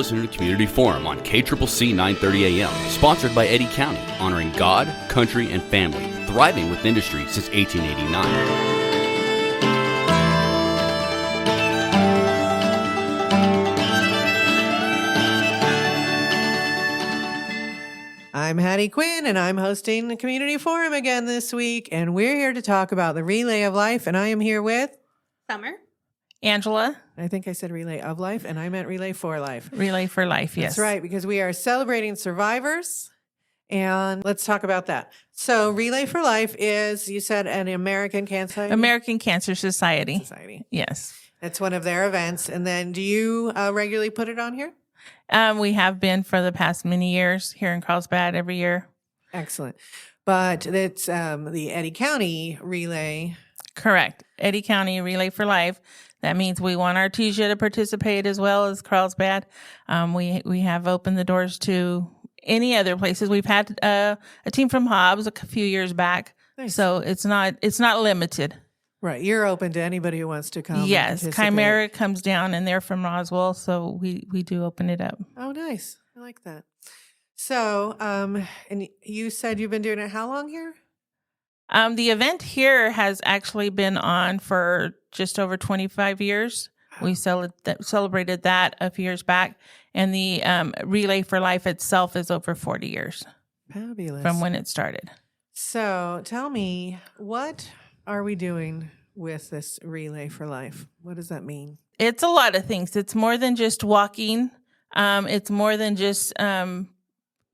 listening to Community Forum on KCCC 930 AM, sponsored by Eddy County, honoring God, country, and family, thriving with industry since 1889. I'm Hattie Quinn, and I'm hosting the Community Forum again this week, and we're here to talk about the Relay of Life, and I am here with... Summer. Angela. I think I said Relay of Life, and I meant Relay for Life. Relay for Life, yes. That's right, because we are celebrating survivors, and let's talk about that. So Relay for Life is, you said, an American Cancer Society. Yes. It's one of their events, and then do you regularly put it on here? We have been for the past many years here in Carlsbad every year. Excellent. But it's the Eddy County Relay. Correct. Eddy County Relay for Life. That means we want Artesia to participate as well as Carlsbad. We have opened the doors to any other places. We've had a team from Hobbs a few years back. Nice. So it's not limited. Right. You're open to anybody who wants to come. Yes. Chimera comes down and they're from Roswell. So we do open it up. Oh, nice. I like that. So, and you said you've been doing it how long here? The event here has actually been on for just over 25 years. We celebrated that a few years back. And the Relay for Life itself is over 40 years. Fabulous. From when it started. So tell me, what are we doing with this Relay for Life? What does that mean? It's a lot of things. It's more than just walking. It's more than just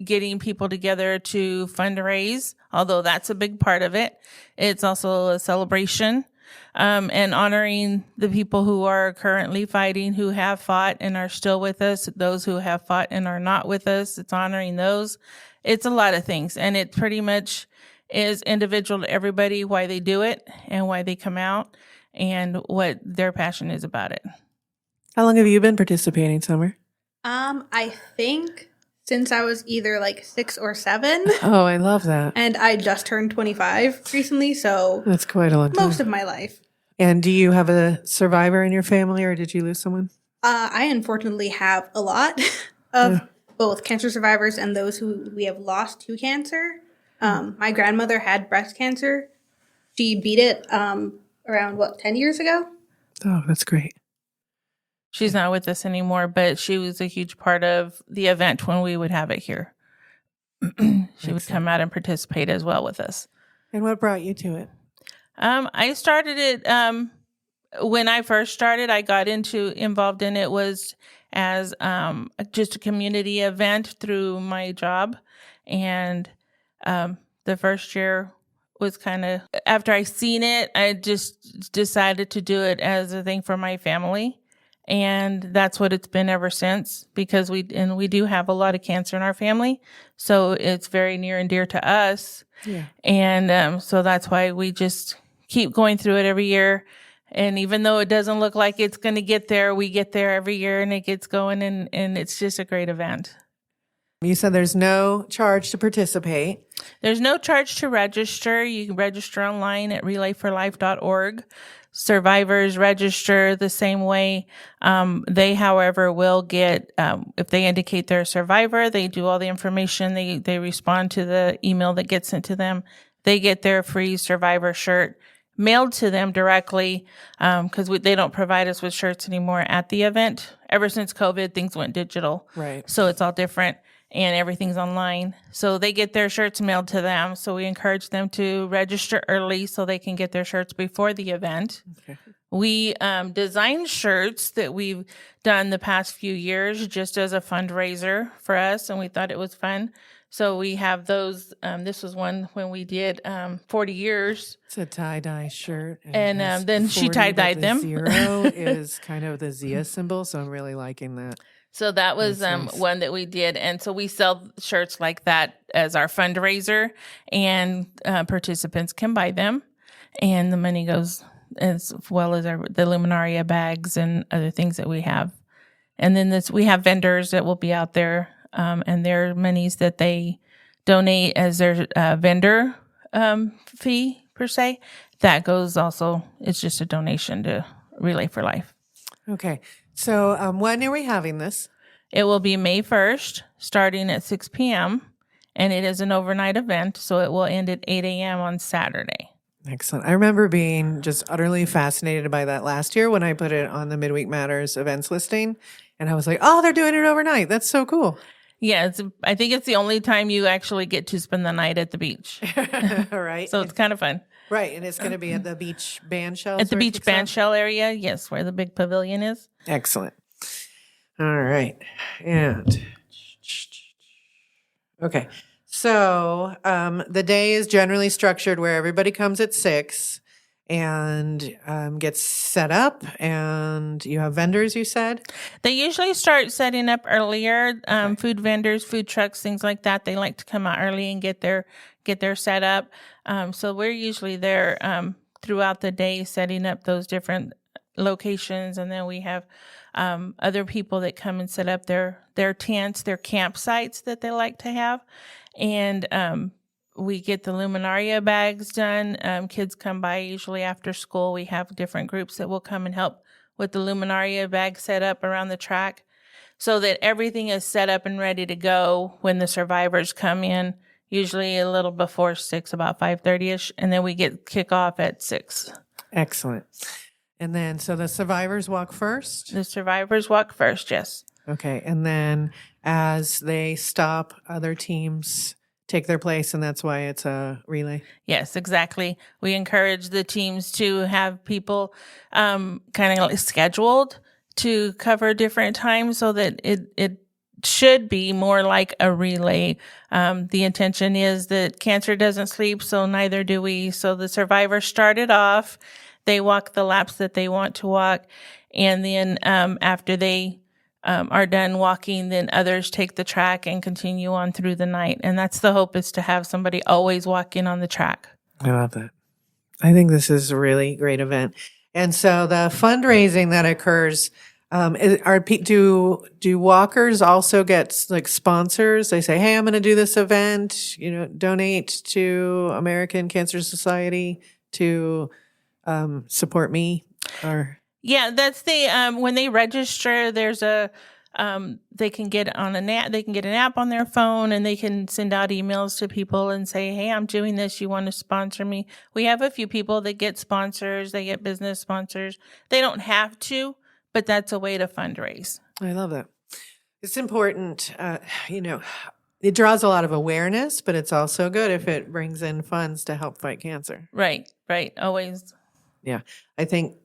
getting people together to fundraise, although that's a big part of it. It's also a celebration and honoring the people who are currently fighting, who have fought and are still with us, those who have fought and are not with us. It's honoring those. It's a lot of things, and it pretty much is individual to everybody, why they do it and why they come out and what their passion is about it. How long have you been participating, Summer? I think since I was either like 6 or 7. Oh, I love that. And I just turned 25 recently, so that's quite a long time. Most of my life. And do you have a survivor in your family, or did you lose someone? I unfortunately have a lot of both cancer survivors and those who we have lost to cancer. My grandmother had breast cancer. She beat it around, 10 years ago? Oh, that's great. She's not with us anymore, but she was a huge part of the event when we would have it here. She would come out and participate as well with us. And what brought you to it? I started it when I first started. I got involved in it was as just a community event through my job. And the first year was kind of, after I seen it, I just decided to do it as a thing for my family. And that's what it's been ever since, because we do have a lot of cancer in our family. So it's very near and dear to us. Yeah. And so that's why we just keep going through it every year. And even though it doesn't look like it's going to get there, we get there every year and it gets going, and it's just a great event. You said there's no charge to participate. There's no charge to register. You can register online at relayforlife.org. Survivors register the same way. They, however, will get, if they indicate they're a survivor, they do all the information. They respond to the email that gets sent to them. They get their free survivor shirt mailed to them directly, because they don't provide us with shirts anymore at the event. Ever since COVID, things went digital. Right. So it's all different. And everything's online. So they get their shirts mailed to them. So we encourage them to register early so they can get their shirts before the event. Okay. We design shirts that we've done the past few years just as a fundraiser for us, and we thought it was fun. So we have those. This was one when we did 40 years. It's a tie-dye shirt. And then she tie-dyed them. 0 is kind of the Zia symbol, so I'm really liking that. So that was nice. One that we did. And so we sell shirts like that as our fundraiser, and participants can buy them. And the money goes as well as the Luminaria bags and other things that we have. And then we have vendors that will be out there, and their monies that they donate as their vendor fee, per se. That goes also, it's just a donation to Relay for Life. Okay. So when are we having this? It will be May 1st, starting at 6 p.m., and it is an overnight event, so it will end at 8 a.m. on Saturday. Excellent. I remember being just utterly fascinated by that last year when I put it on the Midweek Matters events listing. And I was like, oh, they're doing it overnight. That's so cool. Yeah, I think it's the only time you actually get to spend the night at the beach. All right. So it's kind of fun. Right. And it's going to be at the beach band shell. At the beach band shell area, yes, where the big pavilion is. Excellent. All right. And okay. So the day is generally structured where everybody comes at 6 and gets set up, and you have vendors, you said? They usually start setting up earlier. Food vendors, food trucks, things like that. They like to come out early and get their set up. So we're usually there throughout the day setting up those different locations, and then we have other people that come and set up their tents, their campsites that they like to have. And we get the luminaria bags done. Kids come by usually after school. We have different groups that will come and help with the luminaria bag set up around the track so that everything is set up and ready to go when the survivors come in, usually a little before 6, about 5:30ish, and then we get kickoff at 6. Excellent. And then, so the survivors walk first? The survivors walk first, yes. Okay. And then as they stop, other teams take their place, and that's why it's a relay? Yes, exactly. We encourage the teams to have people kind of scheduled to cover different times so that it should be more like a relay. The intention is that cancer doesn't sleep, so neither do we. So the survivors started off, they walk the laps that they want to walk, and then after they are done walking, then others take the track and continue on through the night. And that's the hope, is to have somebody always walking on the track. I love that. I think this is a really great event. And so the fundraising that occurs, do walkers also get like sponsors? They say, hey, I'm going to do this event, donate to American Cancer Society to support me, or... Yeah, that's the when they register, there's a they can get on an app. They can get an app on their phone, and they can send out emails to people and say, "Hey, I'm doing this. You want to sponsor me?" We have a few people that get sponsors. They get business sponsors. They don't have to, but that's a way to fundraise. I love that. It's important. It draws a lot of awareness, but it's also good if it brings in funds to help fight cancer. Right. Always. Yeah, I think.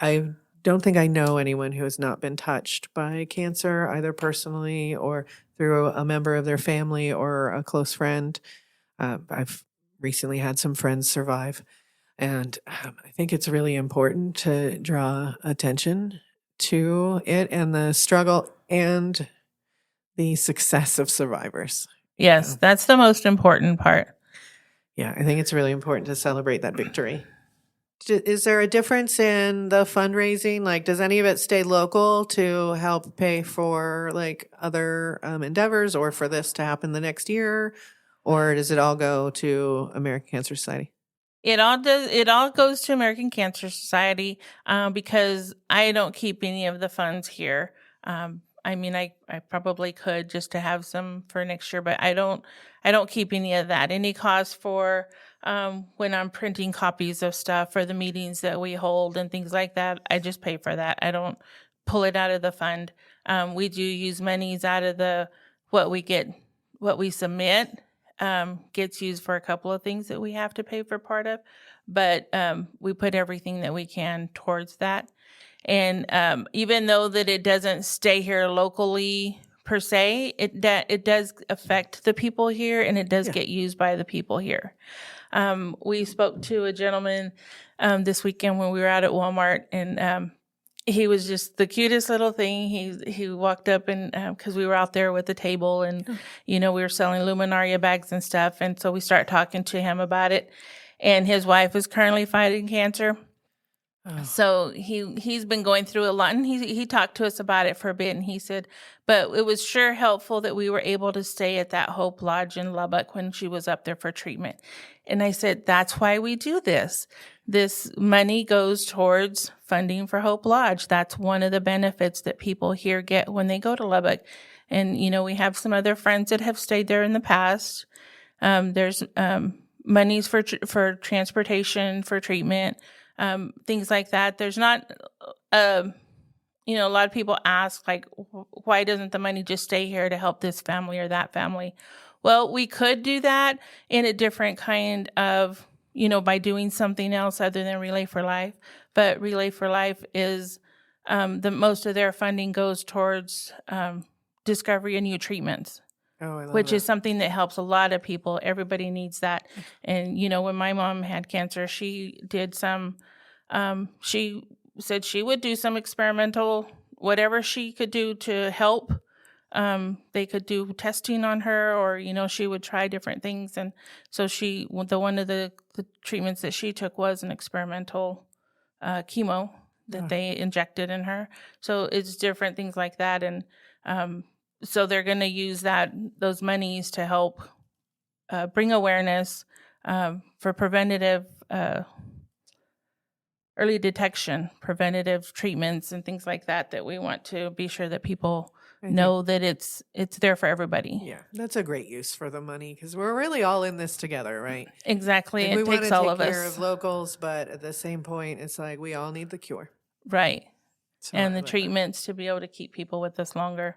I don't think I know anyone who has not been touched by cancer, either personally or through a member of their family or a close friend. I've recently had some friends survive, and I think it's really important to draw attention to it and the struggle and the success of survivors. Yes, that's the most important part. Yeah, I think it's really important to celebrate that victory. Is there a difference in the fundraising? Like, does any of it stay local to help pay for like other endeavors, or for this to happen the next year, or does it all go to American Cancer Society? It all does. It all goes to American Cancer Society because I don't keep any of the funds here. I mean, I probably could just to have some for next year, but I don't keep any of that. Any cost for when I'm printing copies of stuff for the meetings that we hold and things like that, I just pay for that. I don't pull it out of the fund. We do use monies out of what we submit gets used for a couple of things that we have to pay for part of, but we put everything that we can towards that. And even though that it doesn't stay here locally per se, it does affect the people here, and it does get used by the people here. We spoke to a gentleman this weekend when we were out at Walmart, and he was just the cutest little thing. He walked up, and because we were out there with the table, and we were selling luminaria bags and stuff, and so we started talking to him about it. And his wife is currently fighting cancer. So he's been going through a lot, and he talked to us about it for a bit, and he said, but it was sure helpful that we were able to stay at that Hope Lodge in Lubbock when she was up there for treatment. And I said, that's why we do this. This money goes towards funding for Hope Lodge. That's one of the benefits that people here get when they go to Lubbock. And, we have some other friends that have stayed there in the past. There's monies for transportation, for treatment, things like that. There's not, a lot of people ask, like, why doesn't the money just stay here to help this family or that family? Well, we could do that in a different kind of, by doing something else other than Relay for Life. But Relay for Life is, most of their funding goes towards discovery of new treatments. Oh, I love which that. is something that helps a lot of people. Everybody needs that. And, when my mom had cancer, she did she said she would do some experimental, whatever she could do to help. They could do testing on her, or, she would try different things. And so one of the treatments that she took was an experimental chemo that they injected in her. So it's different things like that. And, so they're going to use those monies to help bring awareness for preventative, early detection, preventative treatments, and things like that. That we want to be sure that people know that it's there for everybody. Yeah, that's a great use for the money, because we're really all in this together, right? Exactly, And it takes all of we want to take care us. of locals, but at the same point, it's like we all need the cure, Right? So And I the like that. treatments to be able to keep people with us longer.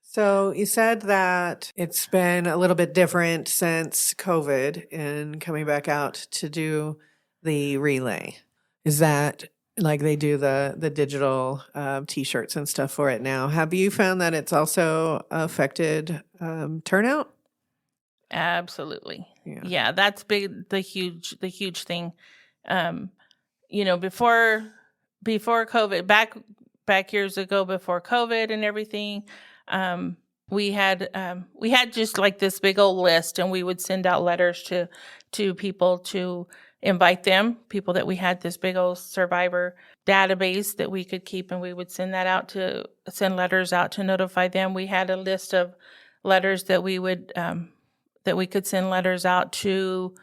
So you said that it's been a little bit different since COVID and coming back out to do the relay. Is that like they do the digital T-shirts and stuff for it now? Have you found that it's also affected turnout? Absolutely. Yeah. Yeah, that's big. The huge thing. Before COVID, back years ago, before COVID and everything, we had just like this big old list, and we would send out letters to people to invite them, people that we had this big old survivor database that we could keep, and we would send letters out to notify them. We had a list of letters that we could send letters out to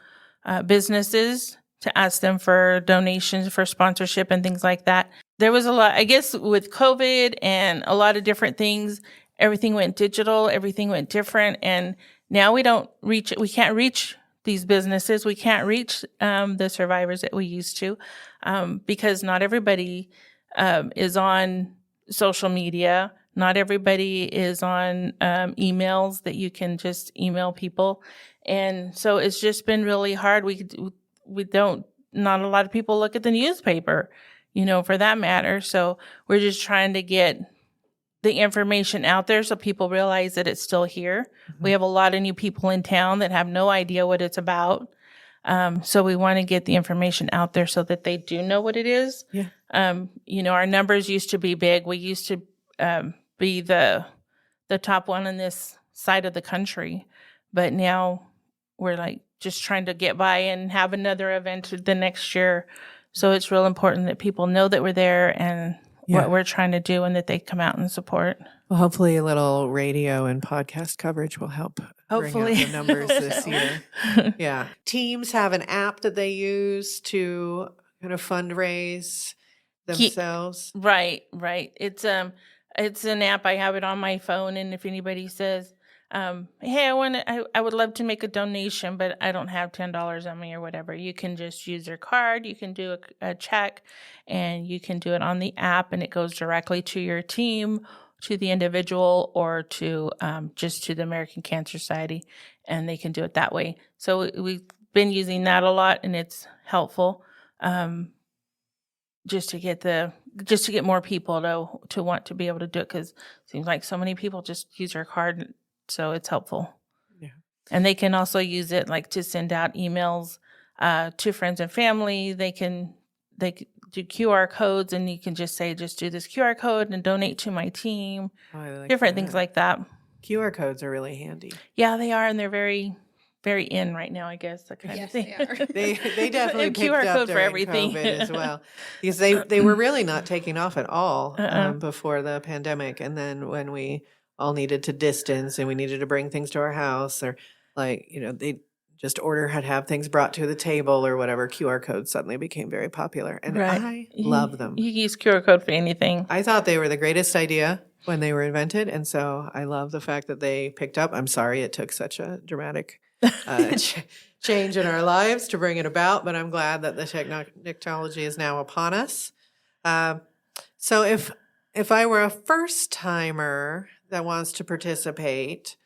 businesses to ask them for donations, for sponsorship, and things like that. There was a lot, I guess, with COVID and a lot of different things. Everything went digital. Everything went different, and now we can't reach these businesses. We can't reach the survivors that we used to, because not everybody is on social media. Not everybody is on emails that you can just email people. And so it's just been really hard. Not a lot of people look at the newspaper, for that matter. So we're just trying to get the information out there so people realize that it's still here. Mm-hmm. We have a lot of new people in town that have no idea what it's about. So we want to get the information out there so that they do know what it is. Yeah. Our numbers used to be big. We used to be the top one in this side of the country, but now we're like just trying to get by and have another event the next year. So it's real important that people know that we're there and what we're trying to do, and that they come out and support. Well, hopefully a little radio and podcast coverage will help Hopefully. bring out the numbers this year. Yeah. Teams have an app that they use to kind of fundraise themselves. Right. It's an app. I have it on my phone, and if anybody says, hey, I would love to make a donation, but I don't have $10 on me or whatever, you can just use your card. You can do a check, and you can do it on the app, and it goes directly to your team, to the individual, or to just to the American Cancer Society, and they can do it that way. So we've been using that a lot, and it's helpful just to get more people to want to be able to do it, because it seems like so many people just use their card. So it's helpful. Yeah. And they can also use it like to send out emails to friends and family. They do QR codes, and you can just say, just do this QR code and donate to my team. Different things like that. QR codes are really handy. Yeah, they are. And they're very, very in right now, I guess, that kind of Yes, thing. they are. They definitely And picked QR up code for during everything. COVID as well, because they were really not taking off at all Uh-uh. before the pandemic, and then when we all needed to distance and we needed to bring things to our house, or like they just have things brought to the table or whatever, QR codes suddenly became very popular, and Right. I love them. You can use QR code for anything. I thought they were the greatest idea when they were invented, and so I love the fact that they picked up. I'm sorry it took such a dramatic change in our lives to bring it about, but I'm glad that the technology is now upon us. So if I were a first timer that wants to participate,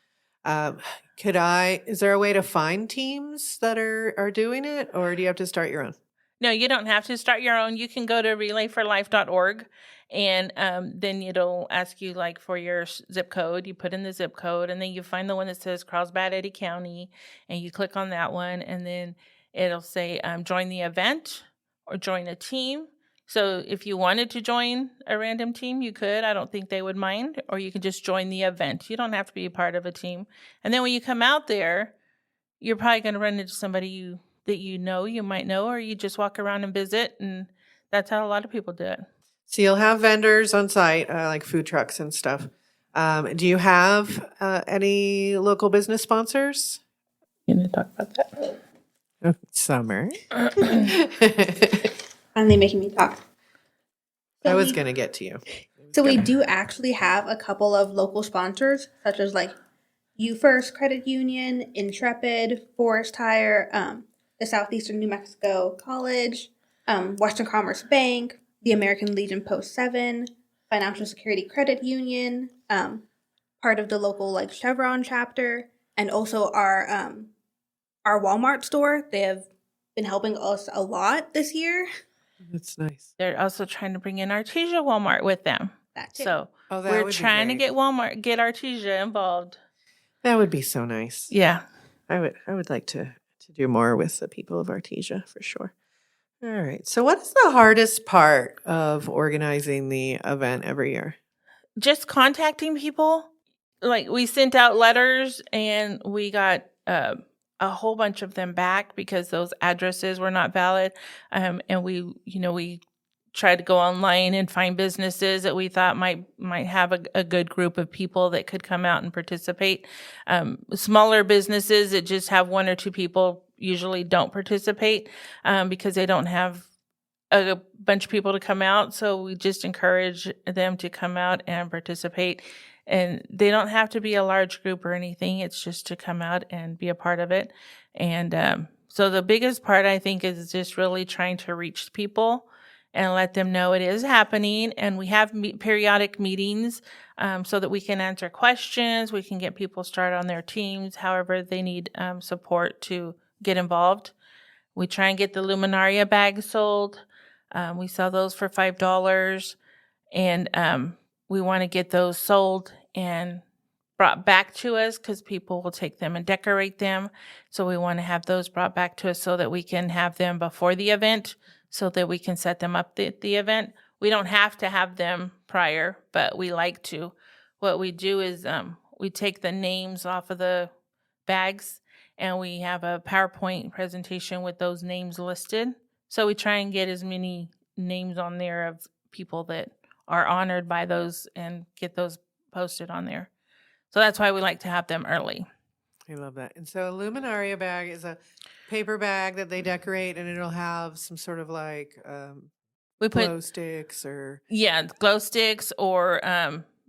is there a way to find teams that are doing it, or do you have to start your own? No, you don't have to start your own. You can go to relayforlife.org, and then it'll ask you like for your zip code. You put in the zip code, and then you find the one that says Carlsbad, Eddy County, and you click on that one, and then it'll say join the event or join a team. So if you wanted to join a random team, you could. I don't think they would mind. Or you can just join the event. You don't have to be a part of a team. And then when you come out there, you're probably going to run into somebody that you might know, or you just walk around and visit. And that's how a lot of people do it. So you'll have vendors on site, like food trucks and stuff. Do you have any local business sponsors? You need to talk about that. Summer. Finally making me talk. I was going to get to you. So we do actually have a couple of local sponsors, such as like You First Credit Union, Intrepid, Forest Tire, the Southeastern New Mexico College, Western Commerce Bank, the American Legion Post 7, Financial Security Credit Union, part of the local like Chevron chapter, and also our Walmart store. They have been helping us a lot this year. That's nice. They're also trying to bring in Artesia Walmart with them. That too. So Oh, that we're would be trying to great. get Artesia involved. That would be so nice. Yeah. I would like to do more with the people of Artesia for sure. All right. So what is the hardest part of organizing the event every year? Just contacting people. Like we sent out letters and we got a whole bunch of them back because those addresses were not valid. And we tried to go online and find businesses that we thought might have a good group of people that could come out and participate. Smaller businesses that just have one or two people usually don't participate because they don't have a bunch of people to come out. So we just encourage them to come out and participate. And they don't have to be a large group or anything. It's just to come out and be a part of it. And so the biggest part, I think, is just really trying to reach people and let them know it is happening. And we have periodic meetings so that we can answer questions. We can get people started on their teams, however they need support to get involved. We try and get the Luminaria bags sold. We sell those for $5. And we want to get those sold and brought back to us because people will take them and decorate them. So we want to have those brought back to us so that we can have them before the event so that we can set them up at the event. We don't have to have them prior, but we like to. What we do is we take the names off of the bags and we have a PowerPoint presentation with those names listed. So we try and get as many names on there of people that are honored by those and get those posted on there. So that's why we like to have them early. I love that. And so a Luminaria bag is a paper bag that they decorate, and it'll have some sort of like We put glow sticks or glow sticks or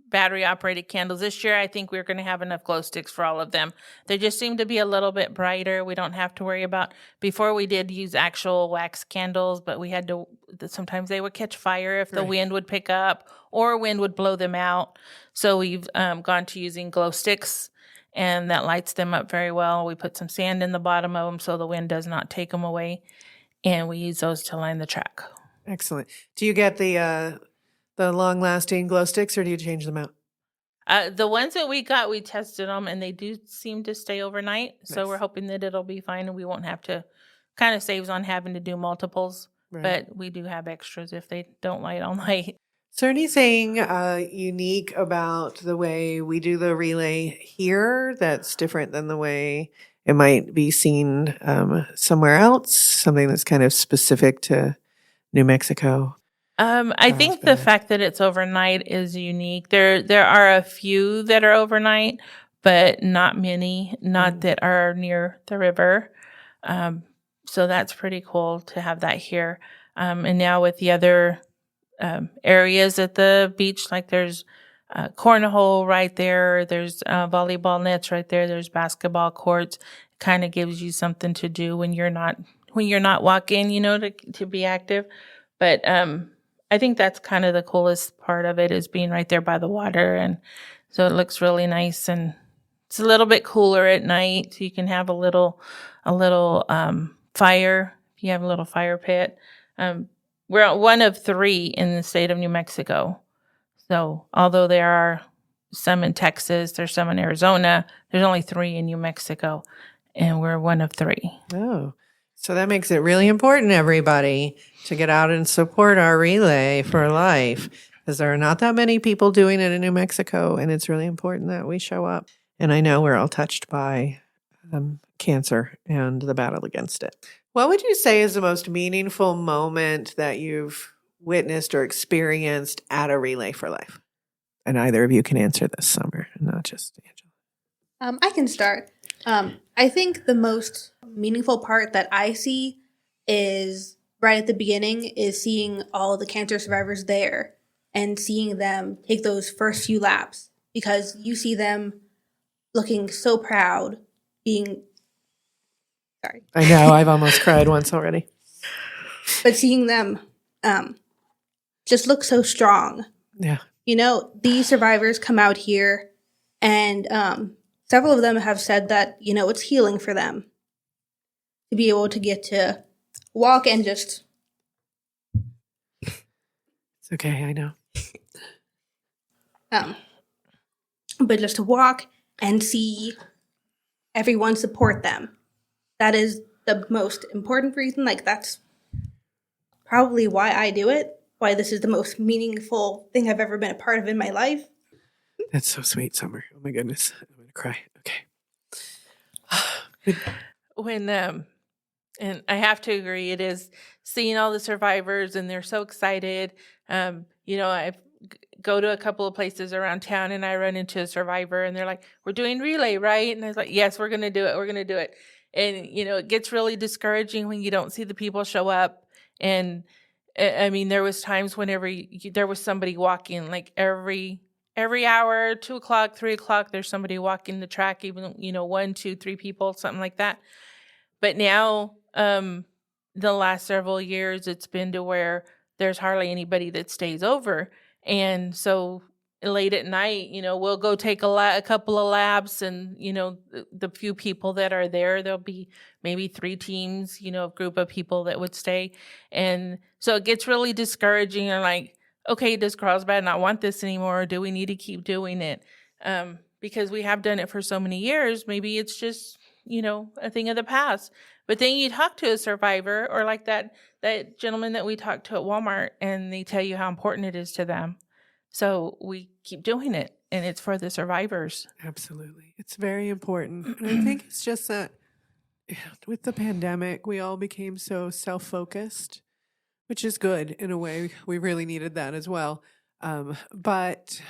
battery operated candles. This year, I think we're going to have enough glow sticks for all of them. They just seem to be a little bit brighter. We don't have to worry about, before we did use actual wax candles, but we had to, sometimes they would catch fire if the wind would pick up or wind would blow them out. So we've gone to using glow sticks, and that lights them up very well. We put some sand in the bottom of them so the wind does not take them away, and we use those to line the track. excellent. Do you get the long-lasting glow sticks, or do you change them out? The ones that we got, we tested them, and they do seem to stay overnight. So Nice. we're hoping that it'll be fine, and we won't have to. Kind of saves on having to do multiples, Right. but we do have extras if they don't light all night. Is there anything unique about the way we do the relay here that's different than the way it might be seen somewhere else, something that's kind of specific to New Mexico. I think the Carlsbad. fact that it's overnight is unique. There are a few that are overnight, but not many, not that are near the river. So that's pretty cool to have that here. And now with the other areas at the beach, like there's cornhole right there, there's volleyball nets right there, there's basketball courts. Kind of gives you something to do when you're not walking, to be active. But I think that's kind of the coolest part of it is being right there by the water, and so it looks really nice, and it's a little bit cooler at night, so you can have a little fire. If you have a little fire pit, we're one of 3 in the state of New Mexico. So although there are some in Texas, there's some in Arizona, there's only 3 in New Mexico, and we're one of 3. Oh, so that makes it really important, everybody, to get out and support our Relay for Life, because there are not that many people doing it in New Mexico, and it's really important that we show up. And I know we're all touched by cancer and the battle against it. What would you say is the most meaningful moment that you've witnessed or experienced at a Relay for Life? And either of you can answer this, Summer, not just Angela. I can start. I think the most meaningful part that I see is right at the beginning is seeing all the cancer survivors there and seeing them take those first few laps, because you see them looking so proud, sorry. I know, I've almost cried once already. But seeing them just look so strong. Yeah. These survivors come out here, and several of them have said that, it's healing for them to be able to get to walk and just... It's okay, I know. But just to walk and see everyone support them. That is the most important reason. Like, that's probably why I do it, why this is the most meaningful thing I've ever been a part of in my life. That's so sweet, Summer. Oh my goodness. I'm going to cry. Okay. When and I have to agree, it is seeing all the survivors, and they're so excited. I go to a couple of places around town, and I run into a survivor, and they're like, "We're doing Relay, right?" And I was like, "Yes, we're going to do it. We're going to do it." And it gets really discouraging when you don't see the people show up. And I mean, there was times whenever there was somebody walking, like every hour, 2 o'clock, 3 o'clock, there's somebody walking the track, even, 1, 2, 3 people, something like that. But now, the last several years, it's been to where there's hardly anybody that stays over. And so late at night, we'll go take a couple of laps, and, the few people that are there'll be maybe 3 teams, a group of people that would stay. And so it gets really discouraging, and like, okay, does Carlsbad not want this anymore? Or do we need to keep doing it? Because we have done it for so many years. Maybe it's just, a thing of the past. But then you talk to a survivor, or like that gentleman that we talked to at Walmart, and they tell you how important it is to them. So we keep doing it, and it's for the survivors. Absolutely. It's very important. And I think it's just that with the pandemic, we all became so self-focused, which is good in a way. We really needed that as well. But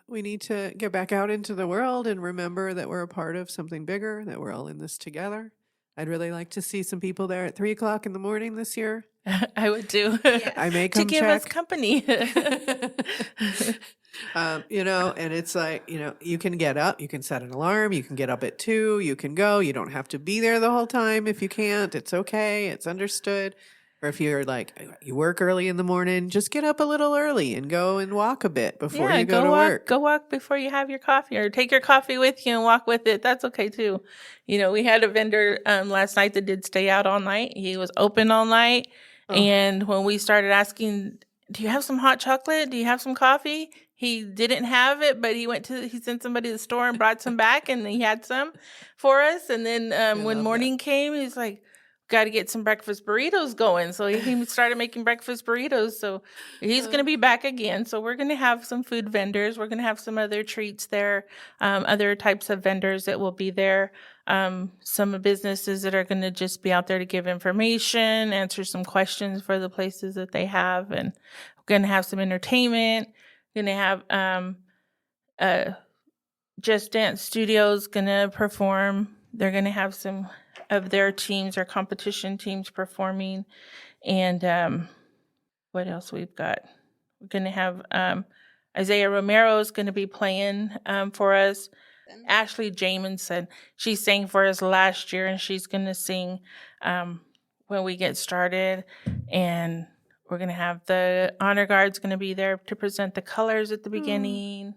we need to get back out into the world and remember that we're a part of something bigger, that we're all in this together. I'd really like to see some people there at 3 o'clock in the morning this year. I would too. I may come to give check. us company. And it's like, you can get up, you can set an alarm, you can get up at 2, you can go. You don't have to be there the whole time if you can't. It's okay. It's understood. Or if you're like, you work early in the morning, just get up a little early and go and walk a bit before you go to work. Go walk before you have your coffee, or take your coffee with you and walk with it. That's okay too. We had a vendor last night that did stay out all night. He was open all night. Oh. And when we started asking, do you have some hot chocolate? Do you have some coffee? He didn't have it, but he sent somebody to the store and brought some back, and he had some for us. And then when morning came, he's like, got to get some breakfast burritos going. So he started making breakfast burritos. So he's going to be back again. So we're going to have some food vendors. We're going to have some other treats there, other types of vendors that will be there. Some businesses that are going to just be out there to give information, answer some questions for the places that they have. And we're going to have some entertainment. We're going to have Just Dance Studios going to perform. They're going to have some of their teams, our competition teams, performing. And what else we've got? We're going to have Isaiah Romero is going to be playing for us. Ashley Jamison, she sang for us last year, and she's going to sing when we get started. And we're going to have the honor guards going to be there to present the colors at the beginning.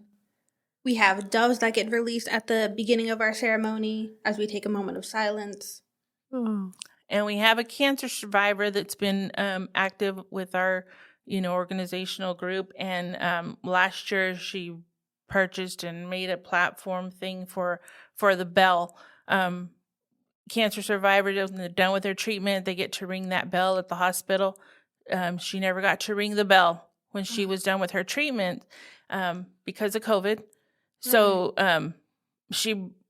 We have doves that get released at the beginning of our ceremony as we take a moment of silence. Oh. And we have a cancer survivor that's been active with our, organizational group. And last year she purchased and made a platform thing for the bell. Cancer survivors, when they're done with their treatment, they get to ring that bell at the hospital. She never got to ring the bell when she was done with her treatment because of COVID. So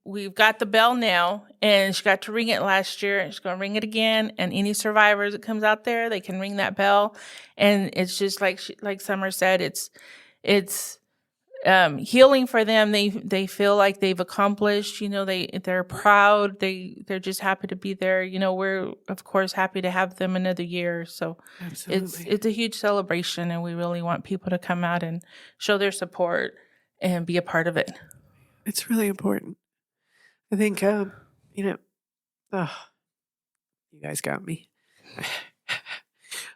we've got the bell now, and she got to ring it last year, and she's going to ring it again. And any survivors that comes out there, they can ring that bell. And it's just like Summer said, it's healing for them. They feel like they've accomplished. They're proud. They're just happy to be there. We're of course happy to have them another year. So Absolutely. it's a huge celebration, and we really want people to come out and show their support and be a part of it. It's really important. I think, you guys got me.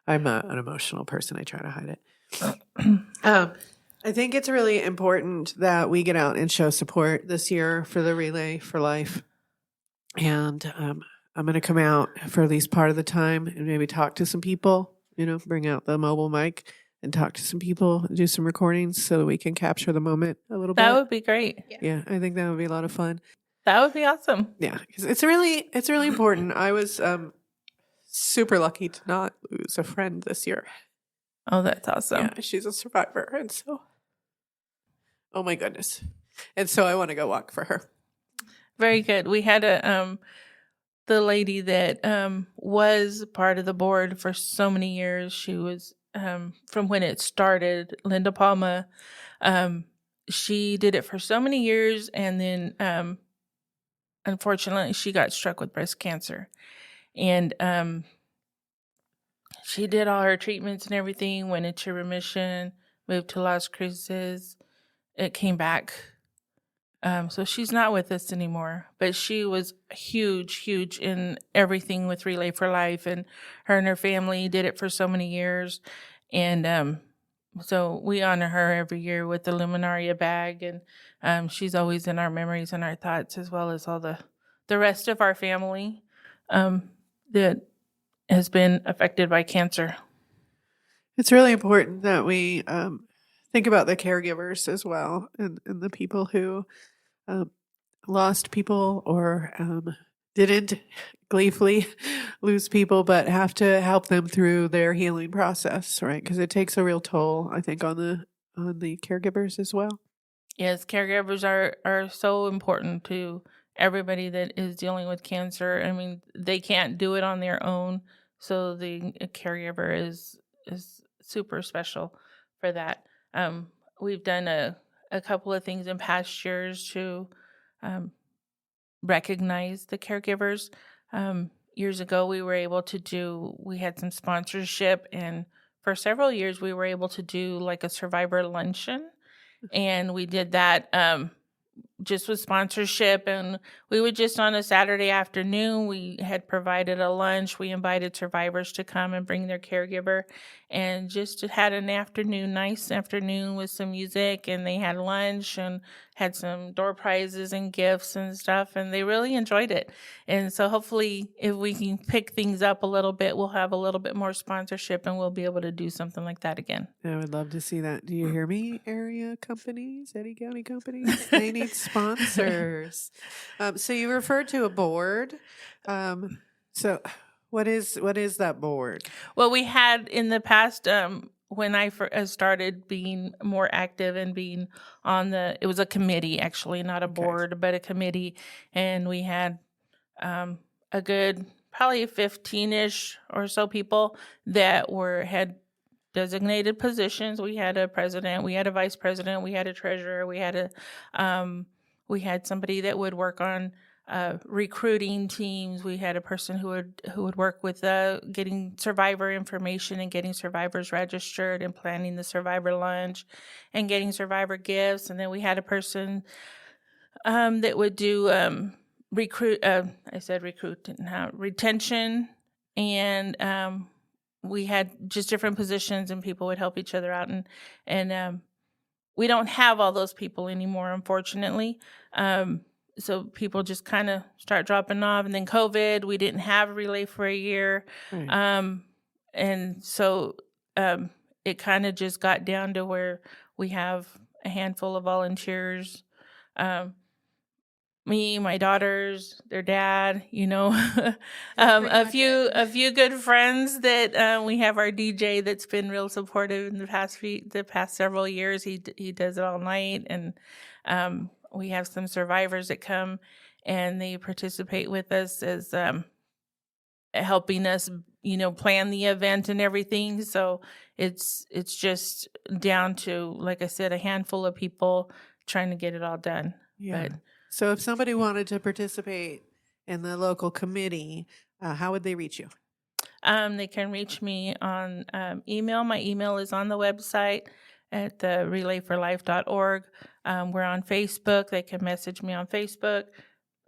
I'm an emotional person. I try to hide it. I think it's really important that we get out and show support this year for the Relay for Life. And I'm going to come out for at least part of the time and maybe talk to some people, bring out the mobile mic and talk to some people, do some recordings so that we can capture the moment a little bit. That would be great. Yeah, I think that would be a lot of fun. That would be awesome. Yeah, because it's really important. I was super lucky to not lose a friend this year. Oh, that's awesome. Yeah, she's a survivor, and so, oh my goodness, and so I want to go walk for her. Very good. We had the lady that was part of the board for so many years. She was from when it started, Linda Palma. She did it for so many years, and then unfortunately, she got struck with breast cancer. And she did all her treatments and everything, went into remission, moved to Las Cruces. It came back. So she's not with us anymore. But she was huge in everything with Relay for Life. And her family did it for so many years. And so we honor her every year with the Luminaria bag. And she's always in our memories and our thoughts, as well as all the rest of our family that has been affected by cancer. It's really important that we think about the caregivers as well, and the people who lost people or didn't gleefully lose people, but have to help them through their healing process, right? Because it takes a real toll, I think, on the caregivers as well. Yes, caregivers are so important to everybody that is dealing with cancer. I mean, they can't do it on their own, so the caregiver is super special for that. We've done a couple of things in past years to recognize the caregivers. Years ago, we had some sponsorship, and for several years, we were able to do like a survivor luncheon, and we did that just with sponsorship. And we would just on a Saturday afternoon, we had provided a lunch. We invited survivors to come and bring their caregiver, and just had an nice afternoon with some music, and they had lunch and had some door prizes and gifts and stuff, and they really enjoyed it. And so hopefully if we can pick things up a little bit, we'll have a little bit more sponsorship, and we'll be able to do something like that again. I would love to see that. Do you hear me, area companies, Eddy County companies? They need sponsors. So you referred to a board. So What is that board? Well, we had in the past, when I started being more active and being on it was a committee, actually, not a board, but a committee. And we had a good, probably 15-ish or so people that had designated positions. We had a president, we had a vice president, we had a treasurer, we had somebody that would work on recruiting teams. We had a person who would work with getting survivor information and getting survivors registered and planning the survivor lunch and getting survivor gifts. And then we had a person that would do retention, and we had just different positions, and people would help each other out. And we don't have all those people anymore, unfortunately. So people just kind of start dropping off. And then COVID, we didn't have a relay for a year. Right. And so it kind of just got down to where we have a handful of volunteers. Me, my daughters, their dad, a few good friends that we have. Our DJ that's been real supportive in the past several years. He does it all night, and we have some survivors that come and they participate with us as helping us, plan the event and everything. So it's just down to, like I said, a handful of people trying to get it all done. Yeah. But, so if somebody wanted to participate in the local committee, how would they reach you? They can reach me on email. My email is on the website at the relayforlife.org. We're on Facebook. They can message me on Facebook.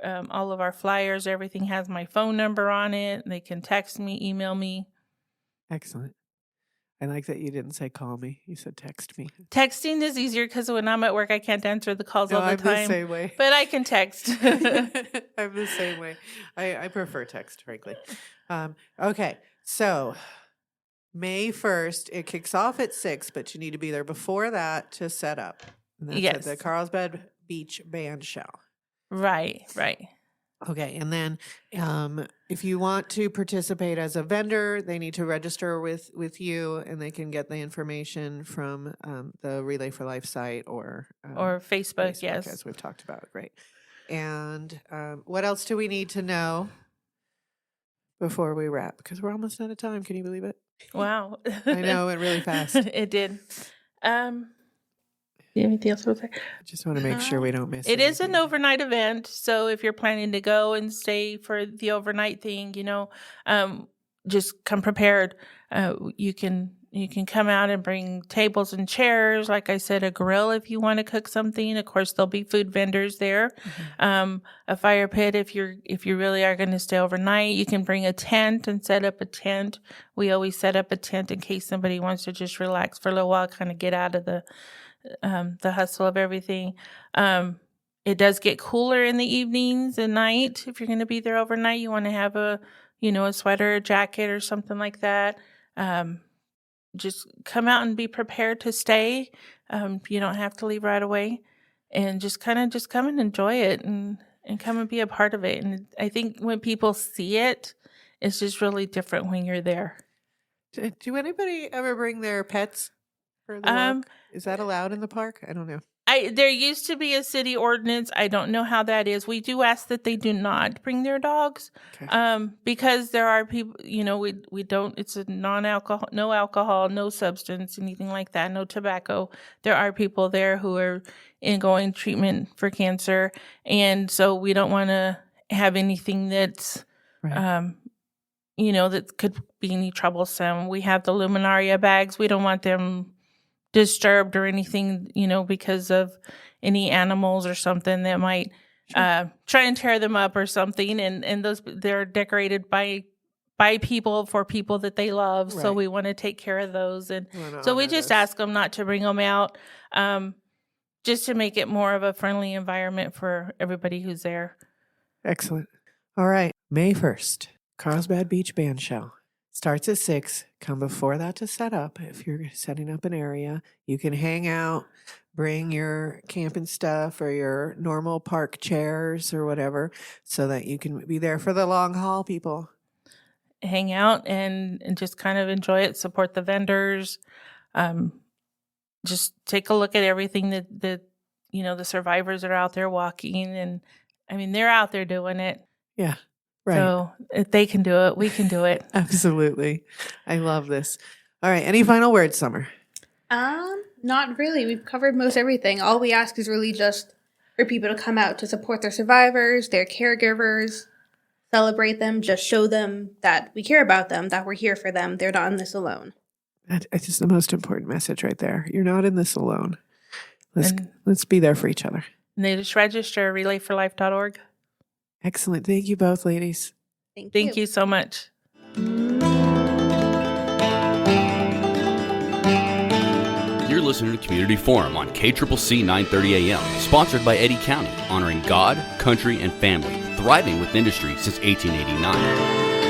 All of our flyers, everything has my phone number on it. They can text me, email me. Excellent. I like that you didn't say call me. You said text me. Texting is easier because when I'm at work, I can't answer the calls all the time. I'm the same way. But I can text. I'm the same way. I prefer text, frankly. Okay, so May 1st, it kicks off at 6, but you need to be there before that to set up. And that's Yes. at the Carlsbad Beach Band Shell. Right. Okay, and then if you want to participate as a vendor, they need to register with you, and they can get the information from the Relay for Life site or Facebook, yes. as we've talked about. Great. And what else do we need to know before we wrap? Because we're almost out of time. Can you believe it? Wow. I know, it went really fast. It did. Anything else to say? I just want to make sure we don't miss It is an anything. overnight event, so if you're planning to go and stay for the overnight thing, just come prepared. You can come out and bring tables and chairs. Like I said, a grill if you want to cook something. Of course, there'll be food vendors there. Mm-hmm. A fire pit if you really are going to stay overnight. You can bring a tent and set up a tent. We always set up a tent in case somebody wants to just relax for a little while, kind of get out of the hustle of everything. It does get cooler in the evenings and night. If you're going to be there overnight, you want to have a sweater, a jacket, or something like that. Just come out and be prepared to stay. You don't have to leave right away, and just come and enjoy it and come and be a part of it. And I think when people see it, it's just really different when you're there. Do anybody ever bring their pets for the walk? Is that allowed in the park? I don't know. There used to be a city ordinance. I don't know how that is. We do ask that they do not bring their dogs, Okay. because there are people, we don't, it's a non-alcohol, no alcohol, no substance, anything like that, no tobacco. There are people there who are undergoing treatment for cancer. And so we don't want to have anything that's, Right. that could be any troublesome. We have the luminaria bags. We don't want them disturbed or anything, because of any animals or something that might try and tear them up or something. And those, they're decorated by people for people that they love. So Right. we want to take care of those. And wanna so we honor just those. ask them not to bring them out, just to make it more of a friendly environment for everybody who's there. Excellent. All right. May 1st, Carlsbad Beach Band Shell. Starts at 6. Come before that to set up. If you're setting up an area, you can hang out, bring your camping stuff or your normal park chairs or whatever so that you can be there for the long haul, people. hang out and just kind of enjoy it, support the vendors, just take a look at everything that the survivors are out there walking. And I mean, they're out there doing it. Yeah. Right. So if they can do it, we can do it. Absolutely. I love this. All right. Any final words, Summer? Not really. We've covered most everything. All we ask is really just for people to come out to support their survivors, their caregivers, celebrate them, just show them that we care about them, that we're here for them. They're not in this alone. It's just the most important message right there. You're not in this alone. Let's be there for each other. And they just register relayforlife.org. Excellent. Thank you both, ladies. Thank you so much. You're listening to Community Forum on KCCC 930 AM, sponsored by Eddy County, honoring God, country, and family, thriving with industry since 1889.